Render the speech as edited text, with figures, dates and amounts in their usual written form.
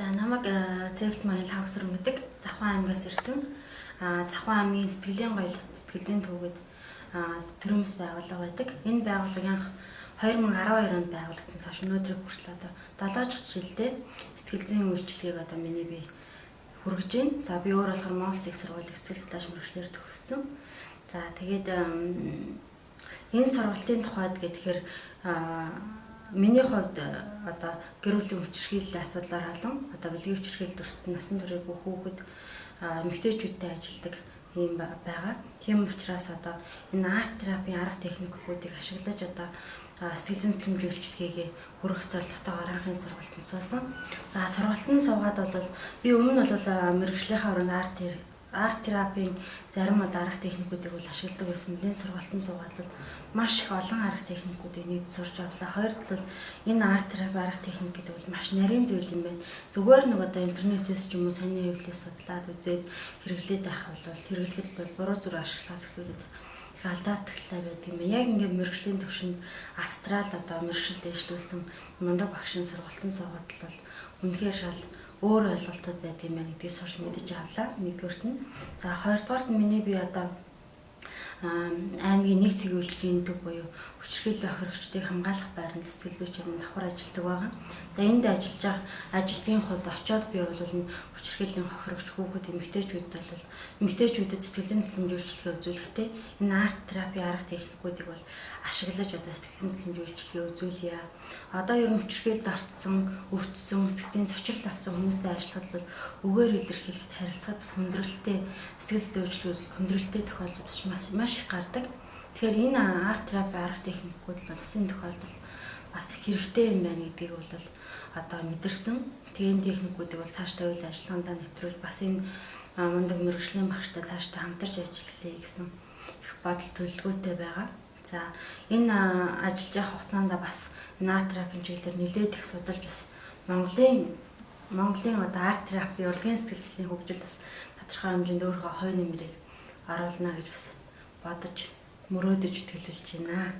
За намайг Зэвлт Маял Хавсар гэдэг Завхан аймгаас ирсэн. Завхан аймгийн сэтгэлийн гоёл сэтгэлийн төвөд төрөөмс байгууллага байдаг. Энэ байгууллага анх 2012 онд байгуулагдсан цааш өнөөдрийг хүртэл одоо 7 жилдээ сэтгэл зүйн үйлчилгээг одоо миний бие хүргэж байна. За би өөр болохоор Монс их сургуулийн сэтгэл судлаач мэргэжлэр төгссөн. За тэгээд энэ сургалтын тухайд гэхээр миний хувьд одоо гэр бүлийн хүчирхийллийн асуудлаар халан одоо бэлгийн хүчирхийлэлд өрсөлдсөн насан туршийн бүх хүүхэд эмэгтэйчүүдтэй ажилладаг юм байгаа. Тийм учраас одоо энэ арт терапийн арга техникүүдийг ашиглаж одоо сэтгэл зүйн төлөмжүүлэлтийг хүргэх зорилготойгоор анхны сургалтанд суусан. За сургалтанд суугаад бол би өмнө нь бол мэргэжлийнхаа өрөөнд арт терапийн зарим арга техникүүдийг бол ашигладаг байсан. Энэ сургалтанд суугаад бол маш их олон арга техникүүдийг нийт сурч авлаа. Хоёрд бол энэ арт терапи арга техник гэдэг бол маш нарийн зүйл юм байна. Зүгээр нэг одоо интернетээс ч юм уу саний хэвлэлээс судлаад үзээд хэрэглээд байх бол хэрэглэхэд бол буруу зүрх ашиглахаас эхлүүлээд их алдаатай байдаг юм байна. Яг ингээд мэргэжлийн төвшөнд австрал одоо мэргэжилд дэвшлүүлсэн мундаг багшийн сургалтанд суугаад бол үнэхээр шал өөр ойлголтууд байдаг юм байна гэдгийг сурч мэдэж авлаа. Нэгдүгээрт нь. За хоёрдугаарт нь миний би одоо аймгийн нэг цэгийн үйлчлэгийн төв буюу хүчирхийллийн охирогчдыг хамгаалах байранд сэтгэл зүйч юм давхар ажилладаг байгаа. За энд ажиллаж байгаа ажилтны хувьд очиод би бол хүчирхийллийн охирогч хүүхэд эмэгтэйчүүдэд сэтгэл зүйн төлөмжүүлэлтээ үзүүлэхдээ энэ арт терапи арга техникүүдийг бол ашиглаж одоо сэтгэл зүйн төлөмжүүлэлтээ үзүүлье. Одоо ер нь хүчирхийлэлд ортсон, өртсөн, сэтгэл зүйн цочрол авсан хүмүүстэй ажиллахад бол үгээр илэрхийлэхэд харилцаад бас хүндрэлтэй сэтгэл зүйн үйлчлэгүүд хүндрэлтэй тохиолдол маш их гардаг. Тэгэхээр энэ арт терапи арга техникүүд бол усын тохиолдолд бас хэрэгтэй юм байна гэдгийг бол одоо мэдэрсэн. Тэгээ энэ техникүүдийг бол цаашдаа үйл ажиллагаанд нэвтрүүл бас энэ мундаг мэргэжлийн багштай цаашдаа хамтарч ажиллая гэсэн их бодол төлөвлөгөөтэй байгаа. За энэ ажиллаж явах хугацаанд бас арт терапийн чиглэлээр нэлээд их судалж бас Монголын одоо арт терапи урлагийн сэтгэл зүйн хөгжилд бас тодорхой хэмжээнд өөрийнхөө хой нэмрийг оруулна гэж бас бодож мөрөөдөж төлөвлөж байна.